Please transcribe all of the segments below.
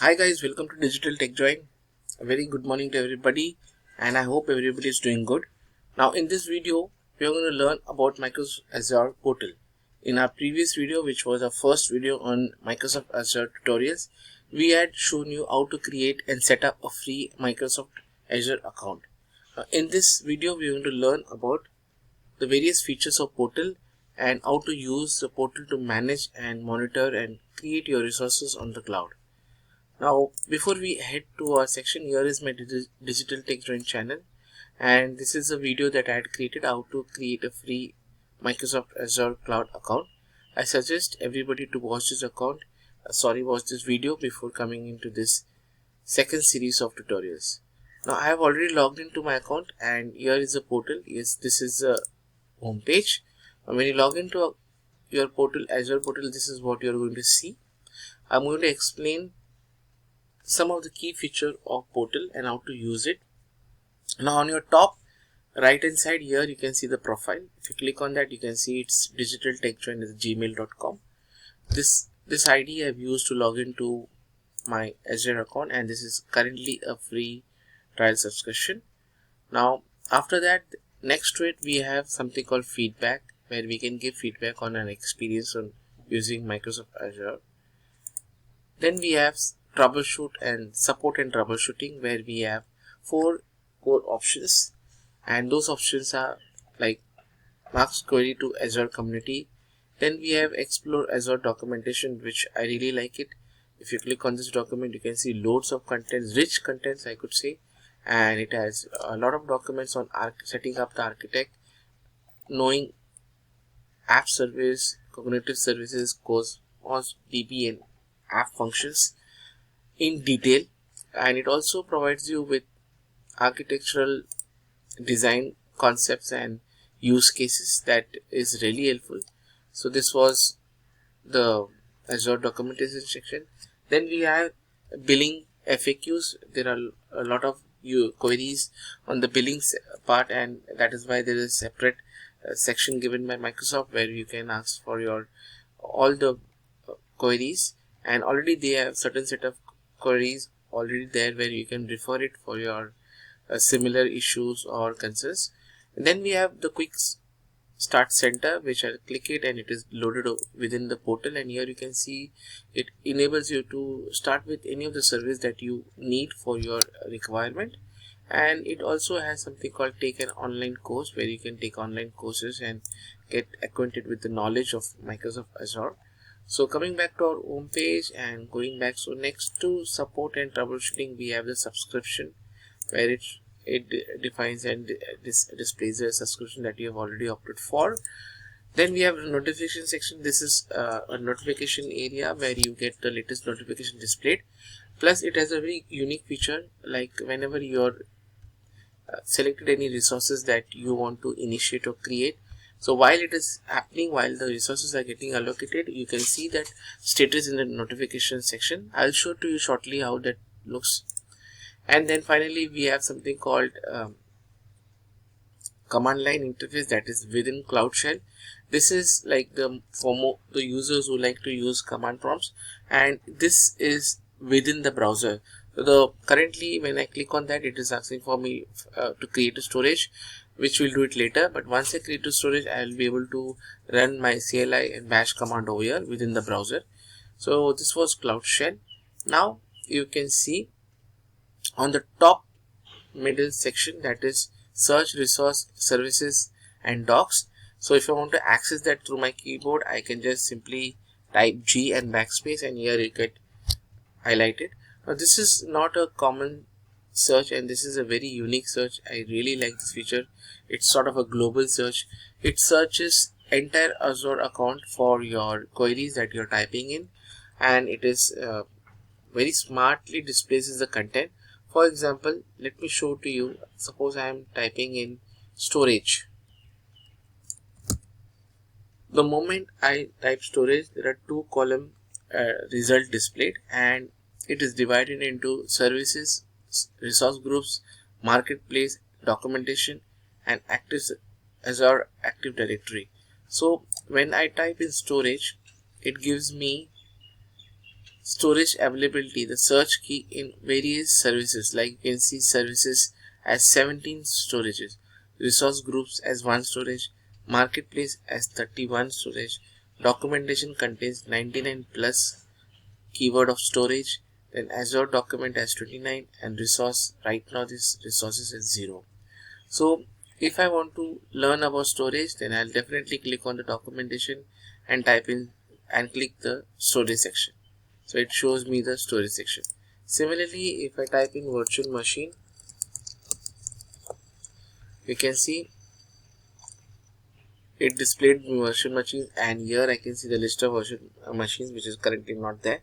Hi guys, welcome to Digital TechJoint. A very good morning to everybody, and I hope everybody is doing good. Now in this video, we are going to learn about Microsoft Azure Portal. In our previous video, which was our first video on Microsoft Azure tutorials, we had shown you how to create and set up a free Microsoft Azure account. Now, in this video, we are going to learn about the various features of Portal and how to use the portal to manage and monitor and create your resources on the cloud. Now, before we head to our section, here is my Digital TechJoint channel, and this is a video that I had created how to create a free Microsoft Azure Cloud account. I suggest everybody to watch this watch this video before coming into this second series of tutorials. Now, I have already logged into my account, and here is the portal. Yes, this is a home page. When you log into your portal, Azure portal, this is what you are going to see. I'm going to explain some of the key feature of portal and how to use it. Now on your top right hand side here you can see the profile. If you click on that, you can see it's Digital TechJoint at gmail.com. This ID I've used to log into my Azure account, and this is currently a free trial subscription. Now after that, next to it we have something called feedback, where we can give feedback on an experience on using Microsoft Azure. Then we have troubleshoot and support and troubleshooting, where we have 4 core options, and those options are like Mark's query to Azure community. Then we have explore Azure documentation, which I really like it. If you click on this document, you can see loads of contents, rich contents I could say, and it has a lot of documents on setting up the architect, knowing app service, cognitive services, cause DB and app functions in detail, and it also provides you with architectural design concepts and use cases that is really helpful. So this was the Azure documentation section. Then we have billing FAQs. There are a lot of queries on the billing part, and that is why there is a separate section given by Microsoft where you can ask for your all the queries, and already they have certain set of queries already there where you can refer it for your similar issues or concerns. And then we have the quick start center, which I'll click it and it is loaded within the portal, and here you can see it enables you to start with any of the service that you need for your requirement. And it also has something called take an online course, where you can take online courses and get acquainted with the knowledge of Microsoft Azure. So coming back to our home page and going back, so next to support and troubleshooting we have the subscription, where it defines and displays a subscription that you have already opted for. Then we have a notification section. This is a notification area where you get the latest notification displayed. Plus it has a very unique feature, like whenever you're selected any resources that you want to initiate or create, so while it is happening, while the resources are getting allocated, you can see that status in the notification section. I'll show to you shortly how that looks. And then finally we have something called command line interface, that is within Cloud Shell. This is like for the users who like to use command prompts, and this is within the browser. So currently when I click on that, it is asking for me to create a storage, which will do it later. But once I create a storage, I will be able to run my CLI and bash command over here within the browser. So this was Cloud Shell. Now you can see on the top middle section, that is search, resource, services and docs. So if I want to access that through my keyboard, I can just simply type G and backspace, and here you get highlighted. Now this is not a common search, and this is a very unique search. I really like this feature. It's sort of a global search. It searches entire Azure account for your queries that you're typing in, and it is very smartly displays the content. For example, let me show to you. Suppose I am typing in storage. The moment I type storage, there are 2 column result displayed, and it is divided into services, resource groups, marketplace, documentation and active Azure Active Directory. So when I type in storage, it gives me storage availability, the search key in various services, like you can see services as 17 storages, resource groups as 1 storage, marketplace as 31 storage, documentation contains 99 plus keyword of storage, then Azure document as 29, and resource, right now this resources is 0. So if I want to learn about storage, then I'll definitely click on the documentation and type in and click the storage section. So it shows me the storage section. Similarly, if I type in virtual machine, you can see it displayed virtual machines, and here I can see the list of virtual machines which is currently not there.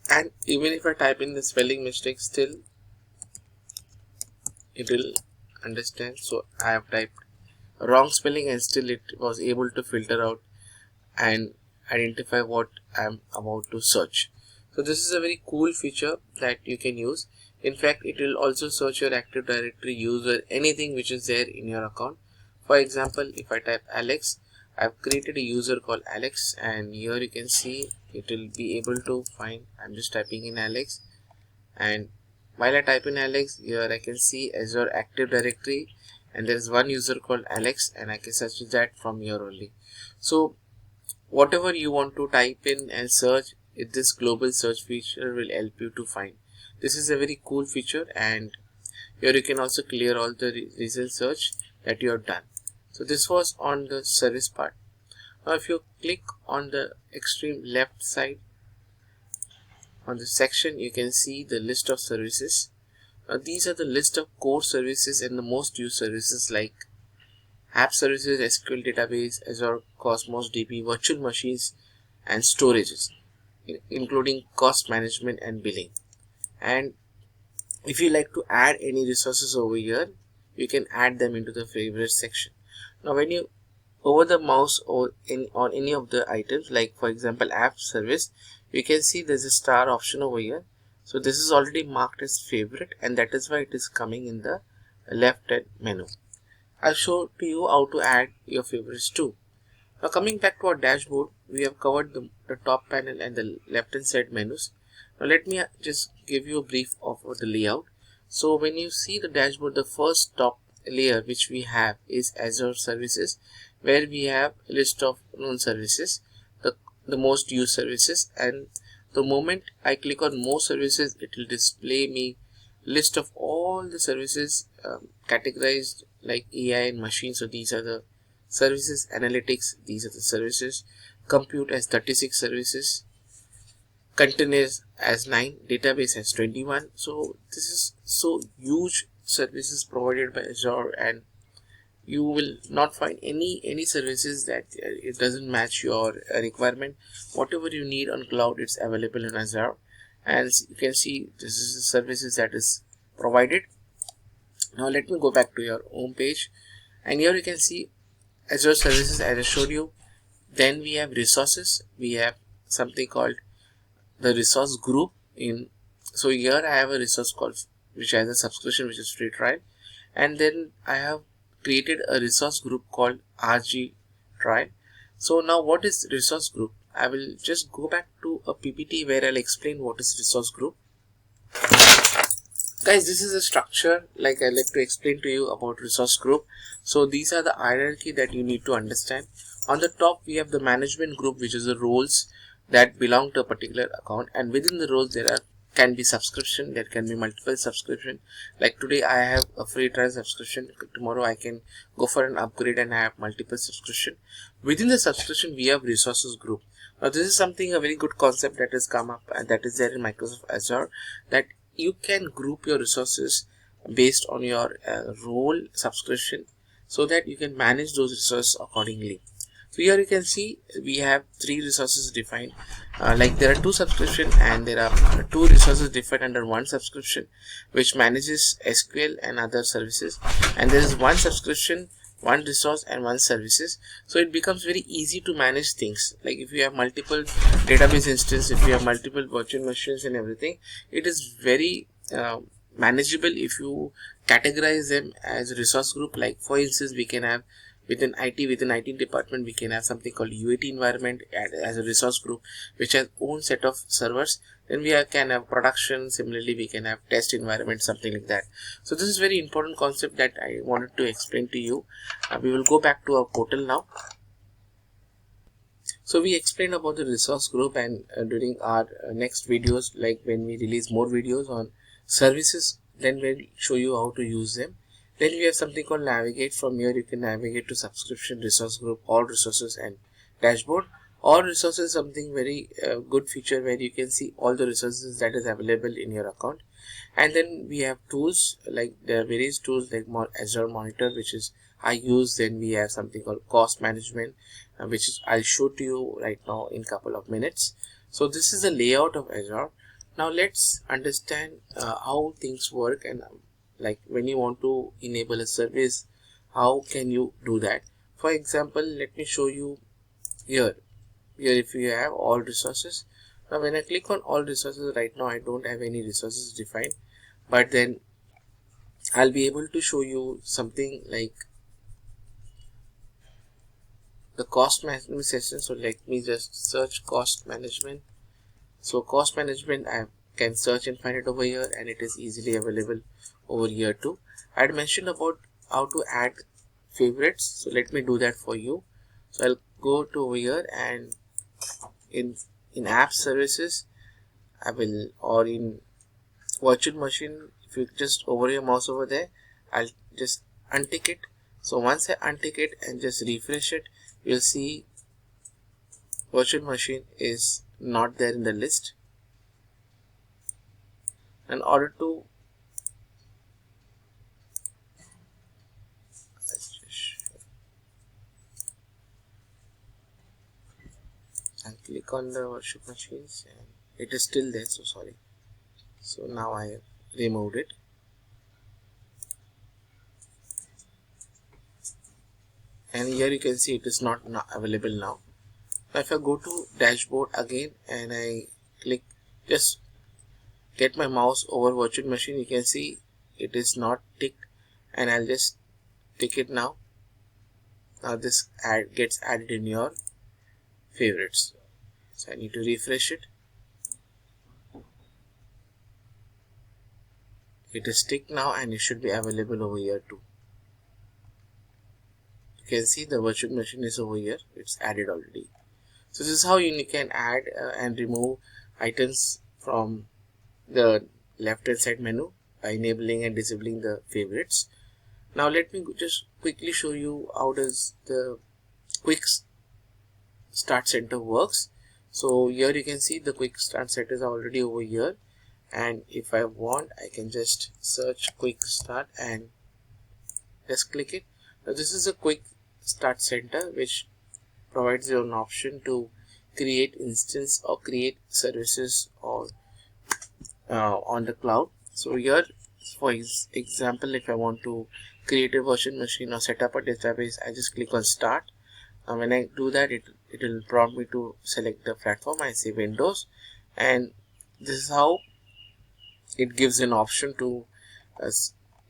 And even if I type in the spelling mistake, still it will understand. So I have typed wrong spelling and still it was able to filter out and identify what I am about to search. So this is a very cool feature that you can use. In fact, it will also search your Active Directory user, anything which is there in your account. For example, if I type Alex, I've created a user called Alex, and here you can see it will be able to find. I'm just typing in Alex, and while I type in Alex, here I can see Azure Active Directory, and there is one user called Alex, and I can search that from here only. So whatever you want to type in and search, this global search feature will help you to find. This is a very cool feature, and here you can also clear all the recent search that you have done. So this was on the service part. Now if you click on the extreme left side on the section, you can see the list of services. Now these are the list of core services and the most used services like app services, SQL database, Azure Cosmos DB, virtual machines, and storages, including cost management and billing. And if you like to add any resources over here, you can add them into the favorite section. Now when you over the mouse or on any of the items, like for example app service, you can see there's a star option over here. So this is already marked as favorite, and that is why it is coming in the left hand menu. I'll show to you how to add your favorites too. Now coming back to our dashboard, we have covered the top panel and the left hand side menus. Now let me just give you a brief of the layout. So when you see the dashboard, the first top layer which we have is Azure services, where we have a list of known services, the most used services, and the moment I click on more services, it will display me list of all the services categorized like AI and machine. So these are the services, analytics, these are the services, compute as 36 services, containers as 9, database as 21. So this is so huge services provided by Azure, and you will not find any services that it doesn't match your requirement. Whatever you need on cloud, it's available in Azure, and you can see this is the services that is provided. Now let me go back to your home page, and here you can see Azure services as I showed you. Then we have resources. We have something called the resource group. So here I have a resource called which has a subscription which is free trial, and then I have created a resource group called RG trial. So now what is resource group? I will just go back to a PPT where I'll explain what is resource group. Guys, this is a structure like I like to explain to you about resource group. So these are the hierarchy that you need to understand. On the top we have the management group, which is the roles that belong to a particular account, and within the roles there can be subscription, there can be multiple subscription. Like today I have a free trial subscription, tomorrow I can go for an upgrade and I have multiple subscription. Within the subscription we have resources group. Now this is something, a very good concept that has come up and that is there in Microsoft Azure, that you can group your resources based on your role subscription, so that you can manage those resources accordingly. So here you can see we have 3 resources defined, like there are 2 subscription and there are 2 resources defined under 1 subscription which manages SQL and other services, and there is 1 subscription, 1 resource and 1 services. So it becomes very easy to manage things. Like if you have multiple database instances, if you have multiple virtual machines and everything, it is very manageable if you categorize them as resource group. Like for instance, we can have within IT department, we can have something called UAT environment as a resource group, which has own set of servers. Then can have production. Similarly, we can have test environment, something like that. So this is very important concept that I wanted to explain to you. We will go back to our portal now. So we explained about the resource group, and during our next videos, like when we release more videos on services, then we'll show you how to use them. Then we have something called navigate. From here you can navigate to subscription, resource group, all resources, and dashboard. All resources is something very good feature where you can see all the resources that is available in your account. And then we have tools, like there are various tools like Azure Monitor, which is I use. Then we have something called cost management, which is I'll show to you right now in couple of minutes. So this is the layout of Azure. Now let's understand how things work, and like when you want to enable a service, how can you do that. For example, let me show you here if you have all resources. Now when I click on all resources, right now I don't have any resources defined, but then I'll be able to show you something like the cost management section. So let me just search cost management. So cost management, I can search and find it over here, and it is easily available over here too. I had mentioned about how to add favorites, so let me do that for you. So I'll go to over here, and in app services I will, or in virtual machine, if you just over your mouse over there, I'll just untick it. So once I untick it and just refresh it, you'll see virtual machine is not there in the list. In order to I'll click on the virtual machines, and it is still there, so sorry. So now I have removed it. And here you can see it is not available now. Now if I go to dashboard again and I click, just get my mouse over virtual machine, you can see it is not ticked, and I'll just tick it now. Now this gets added in your favorites. So I need to refresh it. It is ticked now, and it should be available over here too. You can see the virtual machine is over here, it's added already. So this is how you can add and remove items from the left hand side menu by enabling and disabling the favorites. Now let me just quickly show you how does the quick start center works. So here you can see the quick start center is already over here, and if I want, I can just search quick start and just click it. Now this is a quick start center which provides you an option to create instance or create services or on the cloud. So here, for example, if I want to create a virtual machine or set up a database, I just click on start. When I do that, it will prompt me to select the platform. I say Windows, and this is how it gives an option to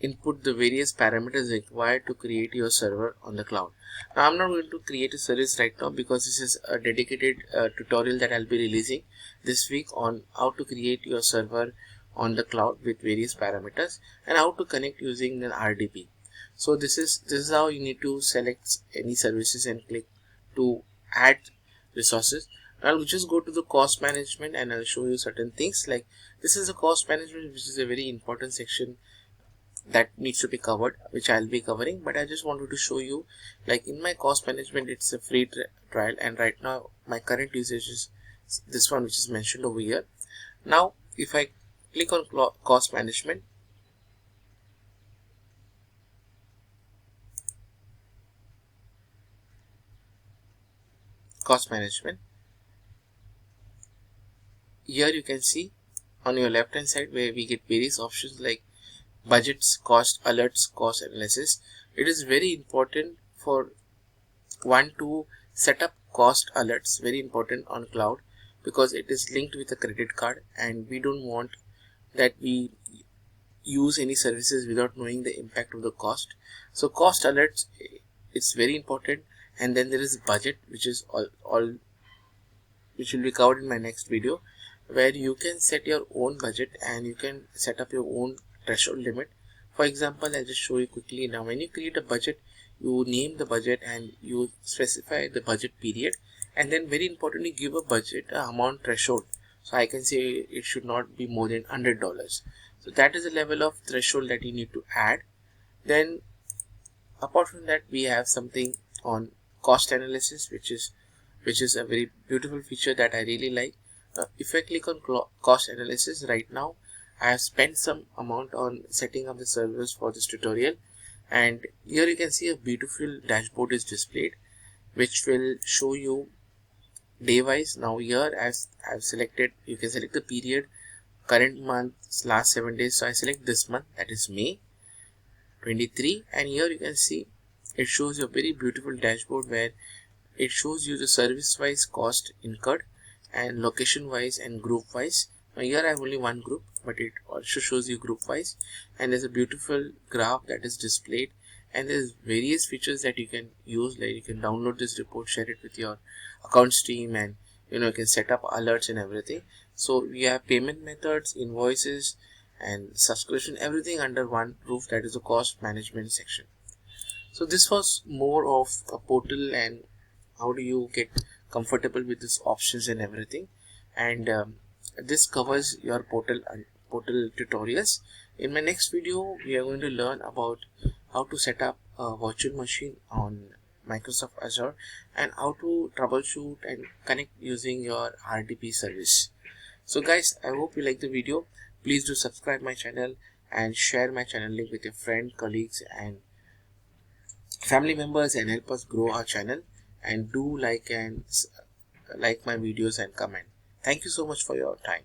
input the various parameters required to create your server on the cloud. Now I'm not going to create a service right now because this is a dedicated tutorial that I'll be releasing this week on how to create your server on the cloud with various parameters and how to connect using an RDP. So this is how you need to select any services and click to add resources. I'll just go to the cost management and I'll show you certain things. Like this is the cost management, which is a very important section that needs to be covered, which I'll be covering, but I just wanted to show you, like in my cost management, it's a free trial, and right now my current usage is this one, which is mentioned over here. Now if I click on cost management, here you can see on your left hand side where we get various options like budgets, cost alerts, cost analysis. It is very important for one to set up cost alerts, very important on cloud, because it is linked with a credit card and we don't want that we use any services without knowing the impact of the cost. So cost alerts it's very important. And then there is budget, which is all which will be covered in my next video, where you can set your own budget and you can set up your own threshold limit. For example, I'll just show you quickly. Now when you create a budget, you name the budget and you specify the budget period, and then very importantly give a budget amount threshold. So I can say it should not be more than $100. So that is the level of threshold that you need to add. Then apart from that, we have something on cost analysis, which is a very beautiful feature that I really like. If I click on cost analysis right now, I have spent some amount on setting up the servers for this tutorial, and here you can see a beautiful dashboard is displayed, which will show you day wise. Now here I've selected, you can select the period, current month, last 7 days. So I select this month, that is May 23, and here you can see it shows you a very beautiful dashboard where it shows you the service wise cost incurred and location wise and group wise. Now here I have only one group, but it also shows you group wise, and there's a beautiful graph that is displayed, and there's various features that you can use, like you can download this report, share it with your accounts team, and you can set up alerts and everything. So we have payment methods, invoices and subscription, everything under one roof. That is the cost management section. So this was more of a portal and how do you get comfortable with these options and everything, and this covers your portal tutorials. In my next video we are going to learn about how to set up a virtual machine on Microsoft Azure and how to troubleshoot and connect using your RDP service. So guys, I hope you like the video. Please do subscribe my channel and share my channel link with your friends, colleagues and family members, and help us grow our channel. And do like my videos and comment. Thank you so much for your time.